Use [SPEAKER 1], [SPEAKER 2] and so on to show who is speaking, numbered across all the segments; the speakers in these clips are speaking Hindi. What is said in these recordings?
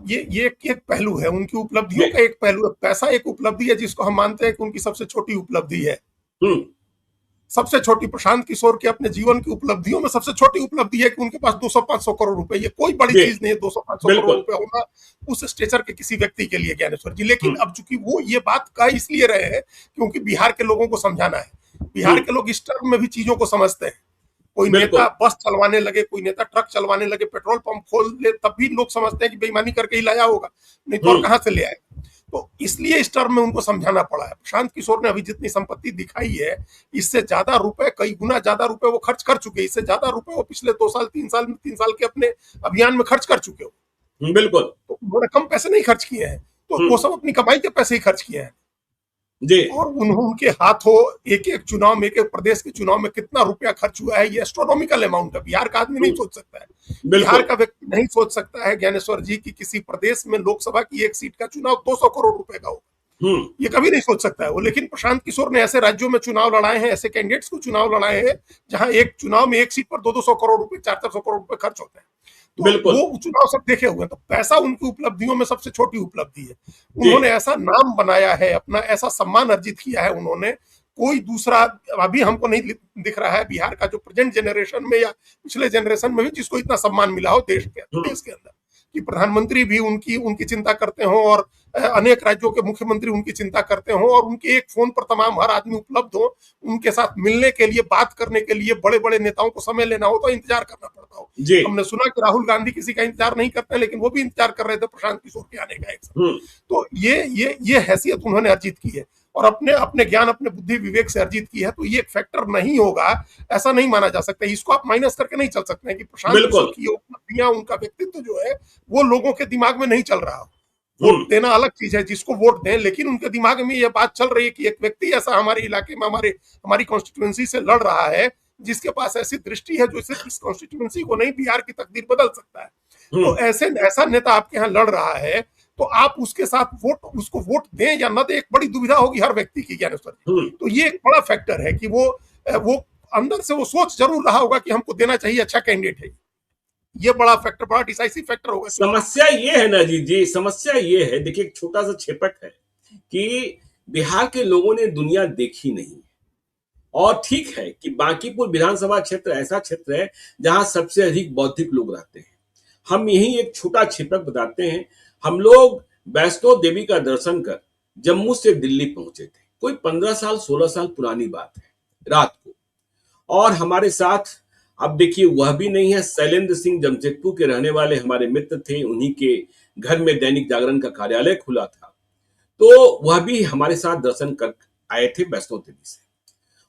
[SPEAKER 1] अब ये एक पहलू है, उनकी उपलब्धियों का एक पहलू है। पैसा एक उपलब्धि है जिसको हम मानते हैं कि उनकी सबसे छोटी उपलब्धि है। सबसे छोटी प्रशांत किशोर के अपने जीवन की उपलब्धियों में सबसे छोटी उपलब्धि है कि उनके पास 200-500 करोड़ रुपए, ये कोई बड़ी चीज नहीं है 200-500 करोड़ रुपए होना उस स्टेचर के किसी व्यक्ति के लिए, ज्ञानेश्वर जी। लेकिन अब चूंकि वो ये बात कह इसलिए रहे हैं क्योंकि बिहार के लोगों को समझाना है। बिहार के लोग इस टर्म में भी चीजों को समझते हैं। कोई नेता बस चलवाने लगे, कोई नेता ट्रक चलवाने लगे, पेट्रोल पंप खोल ले, तब भी लोग समझते हैं कि बेईमानी करके ही लाया होगा, नहीं तो और कहां से ले आए। तो इसलिए इस टर्म में उनको समझाना पड़ा है। प्रशांत किशोर ने अभी जितनी संपत्ति दिखाई है, इससे ज्यादा रुपए, कई गुना ज्यादा रुपए वो खर्च कर चुके हैं। इससे ज्यादा रुपए वो पिछले 2 साल 3 साल के अपने अभियान में खर्च कर चुके हो।
[SPEAKER 2] बिल्कुल।
[SPEAKER 1] तो उन्होंने कम पैसे नहीं खर्च किए हैं, तो वो सब अपनी कमाई के पैसे ही खर्च किए हैं
[SPEAKER 2] जी।
[SPEAKER 1] और उनके हाथों एक एक चुनाव में, एक एक प्रदेश के चुनाव में कितना रुपया खर्च हुआ है, ये एस्ट्रोनॉमिकल अमाउंट है। बिहार का आदमी नहीं सोच सकता है, बिहार का व्यक्ति नहीं सोच सकता है ज्ञानेश्वर जी की किसी प्रदेश में लोकसभा की एक सीट का चुनाव 200 करोड़ रुपए का होगा। ये कभी नहीं सोच सकता है वो। लेकिन प्रशांत किशोर ने ऐसे राज्यों में चुनाव लड़ाए हैं, ऐसे कैंडिडेट्स को चुनाव लड़ाए हैं जहां एक चुनाव में एक सीट पर 200 करोड़ रुपए, 400 करोड़ रुपए खर्च होते हैं। तो वो चुनाव सब देखे हुए हैं। तो पैसा उनकी उपलब्धियों में सबसे छोटी उपलब्धि है। उन्होंने ऐसा नाम बनाया है अपना, ऐसा सम्मान अर्जित किया है उन्होंने, कोई दूसरा अभी हमको नहीं दिख रहा है बिहार का जो प्रेजेंट जनरेशन में या पिछले जनरेशन में भी जिसको इतना सम्मान मिला हो देश के अंदर, कि प्रधानमंत्री भी उनकी चिंता करते हो और अनेक राज्यों के मुख्यमंत्री उनकी चिंता करते हो और उनके एक फोन पर तमाम हर आदमी उपलब्ध हो। उनके साथ मिलने के लिए, बात करने के लिए बड़े बड़े नेताओं को समय लेना हो तो इंतजार करना पड़ता हो। हमने सुना कि राहुल गांधी किसी का इंतजार नहीं करते, लेकिन वो भी इंतजार कर रहे थे प्रशांत किशोर के आने का एक समय। तो ये हैसियत उन्होंने अर्जित की है और अपने ज्ञान, अपने बुद्धि विवेक से अर्जित की है। तो ये एक फैक्टर नहीं होगा, ऐसा नहीं माना जा सकता। इसको आप माइनस करके नहीं चल सकते हैं कि प्रशांत किशोर की उपलब्धियां, उनका व्यक्तित्व जो है वो लोगों के दिमाग में नहीं चल रहा हो। वोट देना अलग चीज है, जिसको वोट दें, लेकिन उनके दिमाग में ये बात चल रही है कि एक व्यक्ति ऐसा हमारे इलाके में, हमारी कॉन्स्टिट्यूएंसी से लड़ रहा है, जिसके पास ऐसी दृष्टि है जो सिर्फ इस कॉन्स्टिट्यूएंसी को नहीं बिहार की तकदीर बदल सकता है। तो ऐसा नेता आपके यहाँ लड़ रहा है, तो आप उसके साथ उसको वोट दें या न दें, एक बड़ी दुविधा होगी हर व्यक्ति की, ज्ञानेश्वर। तो ये एक बड़ा फैक्टर है कि वो अंदर से वो सोच जरूर रहा होगा कि हमको देना चाहिए, अच्छा कैंडिडेट है। ये बड़ा फैक्टर, बड़ा डिसाइसिव फैक्टर होगा।
[SPEAKER 2] समस्या ये है ना जी, समस्या ये है, देखिए एक छोटा सा छेपट है कि बिहार के लोगों ने दुनिया देखी नहीं। और ठीक है कि बांकीपुर विधानसभा क्षेत्र ऐसा क्षेत्र है जहां सबसे अधिक बौद्धिक लोग रहते हैं। हम यही एक छोटा छेपक बताते हैं। हम लोग वैष्णो देवी का दर्शन कर जम्मू से दिल्ली पहुंचे थे, कोई 15 साल 16 साल पुरानी बात है, रात को। और हमारे साथ अब देखिए वह भी नहीं है, शैलेंद्र सिंह जमशेदपुर के रहने वाले हमारे मित्र थे, उन्हीं के घर में दैनिक जागरण का कार्यालय खुला था, तो वह भी हमारे साथ दर्शन कर आए थे वैष्णो देवी से।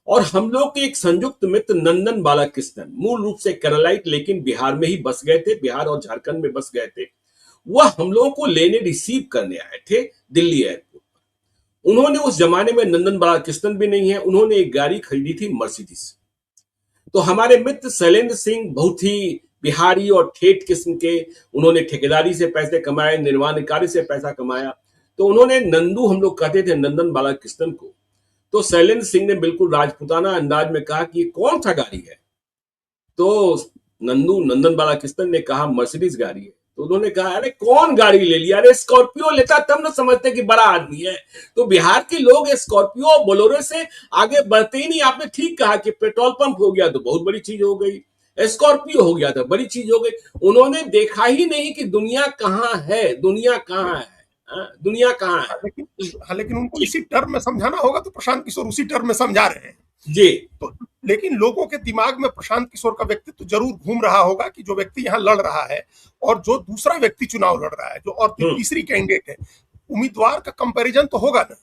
[SPEAKER 2] और हम लोग के एक संयुक्त मित्र नंदन बालाकृष्णन, मूल रूप से केरलाइट, लेकिन बिहार में ही बस गए थे, बिहार और झारखंड में बस गए थे। वह हम लोगों को लेने, रिसीव करने आए थे दिल्ली एयरपोर्ट पर। उन्होंने, उस जमाने में नंदन बालाकृष्णन भी नहीं है, उन्होंने एक गाड़ी खरीदी थी मर्सिडीज। तो हमारे मित्र शैलेंद्र सिंह बहुत ही बिहारी और ठेठ किस्म के, उन्होंने ठेकेदारी से पैसे कमाए, निर्माण कार्य से पैसा कमाया। तो उन्होंने नंदू, हम लोग कहते थे नंदन बालाकृष्णन को, तो शैलेंद्र सिंह ने बिल्कुल राजपूताना अंदाज में कहा कि ये कौन सा गाड़ी है। तो नंदन बालाकृष्णन ने कहा मर्सिडीज गाड़ी है। तो उन्होंने कहा अरे कौन गाड़ी ले लिया, अरे स्कॉर्पियो लेता तब ना समझते कि बड़ा आदमी है। तो बिहार के लोग स्कॉर्पियो बोलेरो से आगे बढ़ते ही नहीं। आपने ठीक कहा कि पेट्रोल पंप हो गया तो बहुत बड़ी चीज हो गई, स्कॉर्पियो हो गया तो बड़ी चीज हो गई। उन्होंने देखा ही नहीं कि दुनिया कहाँ है, दुनिया कहाँ है, दुनिया कहाँ है।
[SPEAKER 1] लेकिन उनको इसी टर्म में समझाना होगा, तो प्रशांत किशोर उसी टर्म में समझा रहे हैं
[SPEAKER 2] जी।
[SPEAKER 1] तो लेकिन लोगों के दिमाग में प्रशांत किशोर का व्यक्तित्व जरूर घूम रहा होगा कि जो व्यक्ति यहाँ लड़ रहा है और जो दूसरा व्यक्ति चुनाव लड़ रहा है, जो और तीसरी कैंडिडेट है, उम्मीदवार का कंपैरिजन तो होगा ना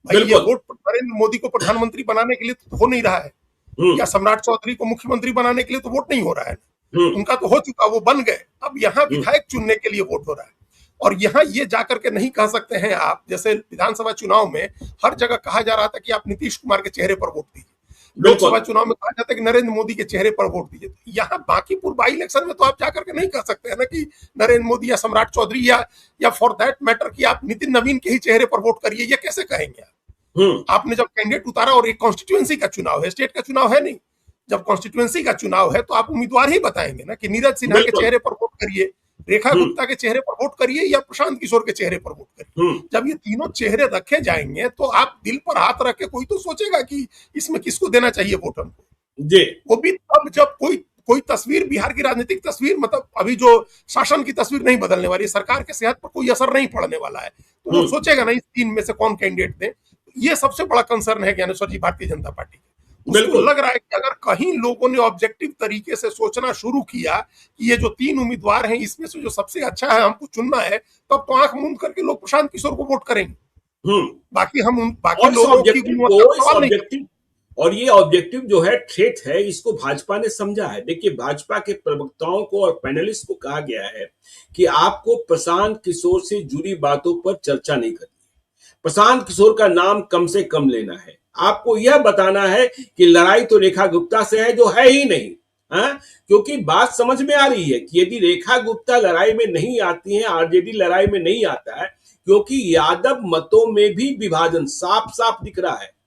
[SPEAKER 1] भाई। ये वोट नरेंद्र मोदी को प्रधानमंत्री बनाने के लिए तो हो नहीं रहा है, या सम्राट चौधरी को मुख्यमंत्री बनाने के लिए तो वोट नहीं हो रहा है। उनका तो हो चुका, वो बन गए। अब यहाँ विधायक चुनने के लिए वोट हो रहा है। और यहाँ ये जाकर के नहीं कह सकते हैं आप, जैसे विधानसभा चुनाव में हर जगह कहा जा रहा था कि आप नीतीश कुमार के चेहरे पर वोट दीजिए, लोकसभा चुनाव में कहा जाता है कि नरेंद्र मोदी के चेहरे पर वोट दीजिए। यहाँ बांकीपुर बाई इलेक्शन में तो आप जाकर के नहीं कह सकते हैं ना कि नरेंद्र मोदी या सम्राट चौधरी या फॉर दैट मैटर कि आप नितिन नवीन के ही चेहरे पर वोट करिए। ये कैसे कहेंगे आप? आपने जब कैंडिडेट उतारा, और एक कॉन्स्टिट्यूएंसी का चुनाव है, स्टेट का चुनाव है नहीं, जब कॉन्स्टिट्यूएंसी का चुनाव है तो आप उम्मीदवार ही बताएंगे ना कि नीरज सिन्हा के चेहरे पर वोट करिए रेखा गुप्ता के चेहरे पर वोट करिए या प्रशांत किशोर के चेहरे पर वोट करिए। जब ये तीनों चेहरे रखे जाएंगे तो आप दिल पर हाथ रख के कोई तो सोचेगा कि इसमें किसको देना चाहिए वोट हमको जी। वो भी तब जब कोई तस्वीर, बिहार की राजनीतिक तस्वीर, मतलब अभी जो शासन की तस्वीर नहीं बदलने वाली, सरकार के सेहत पर कोई असर नहीं पड़ने वाला है, तो वो सोचेगा ना इस तीन में से कौन कैंडिडेट दे। ये सबसे बड़ा कंसर्न है ज्ञानेश्वर जी भारतीय जनता पार्टी के। उसको लग रहा है कि अगर कहीं लोगों ने ऑब्जेक्टिव तरीके से सोचना शुरू किया कि ये जो तीन उम्मीदवार हैं इसमें से जो सबसे अच्छा है हमको चुनना है, तब तो आंख मूंद करके लोग प्रशांत किशोर को वोट करेंगे। बाकी लोगों की
[SPEAKER 2] और ये ऑब्जेक्टिव जो है थ्रेट है, इसको भाजपा ने समझा है। देखिए, भाजपा के प्रवक्ताओं को और पैनलिस्ट को कहा गया है कि आपको प्रशांत किशोर से जुड़ी बातों पर चर्चा नहीं करनी, प्रशांत किशोर का नाम कम से कम लेना है, आपको यह बताना है कि लड़ाई तो रेखा गुप्ता से है जो है ही नहीं। हाँ, क्योंकि बात समझ में आ रही है कि यदि रेखा गुप्ता लड़ाई में नहीं आती है, आरजेडी लड़ाई में नहीं आता है, क्योंकि यादव मतों में भी विभाजन साफ साफ दिख रहा है।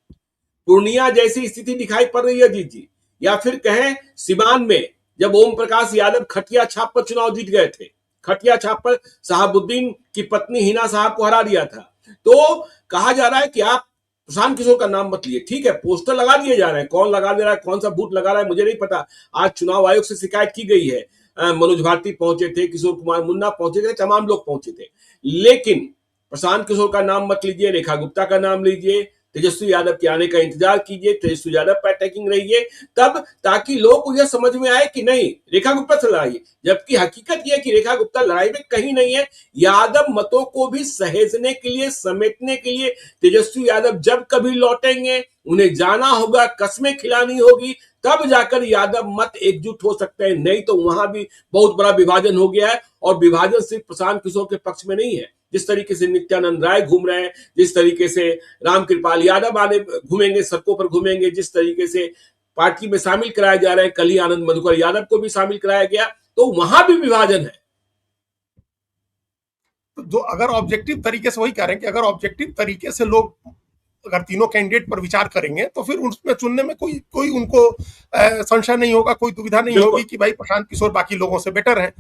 [SPEAKER 2] पूर्णिया जैसी स्थिति दिखाई पड़ रही है जी, या फिर कहें सिवान में जब ओम प्रकाश यादव खटिया छाप पर चुनाव जीत गए थे, खटिया छाप पर शहाबुद्दीन की पत्नी हिना साहब को हरा दिया था, तो कहा जा रहा है कि आप प्रशांत किशोर का नाम मत लिए। ठीक है, पोस्टर लगा दिए जा रहे हैं, कौन लगा दे रहा है, कौन सा बूथ लगा रहा है मुझे नहीं पता। आज चुनाव आयोग से शिकायत की गई है, मनोज भारती पहुंचे थे, किशोर कुमार मुन्ना पहुंचे थे, तमाम लोग पहुंचे थे, लेकिन प्रशांत किशोर का नाम मत लीजिए, रेखा गुप्ता का नाम लीजिए, तेजस्वी यादव के आने का इंतजार कीजिए, तेजस्वी यादव पर अटैकिंग रहिए, तब ताकि लोगों को यह समझ में आए कि नहीं रेखा गुप्ता से लड़ाई, जबकि हकीकत यह कि रेखा गुप्ता लड़ाई में कहीं नहीं है। यादव मतों को भी सहेजने के लिए, समेटने के लिए तेजस्वी यादव जब कभी लौटेंगे, उन्हें जाना होगा, कस्में खिलानी होगी, तब जाकर यादव मत एकजुट हो सकते हैं, नहीं तो वहां भी बहुत बड़ा विभाजन हो गया है। और विभाजन सिर्फ प्रशांत किशोर के पक्ष में नहीं है, जिस तरीके से नित्यानंद राय घूम रहे हैं, जिस तरीके से रामकृपाल यादव आने घूमेंगे, सड़कों पर घूमेंगे, जिस तरीके से पार्टी में शामिल कराए जा रहे हैं, कल ही आनंद मधुकर यादव को भी शामिल कराया गया, तो वहां भी विभाजन है।
[SPEAKER 1] तो अगर ऑब्जेक्टिव तरीके से, वही कह रहे हैं कि अगर ऑब्जेक्टिव तरीके से लोग अगर तीनों कैंडिडेट पर विचार करेंगे तो फिर उसमें चुनने में कोई उनको संशय नहीं होगा, कोई दुविधा नहीं होगी कि भाई प्रशांत किशोर बाकी लोगों से बेटर है।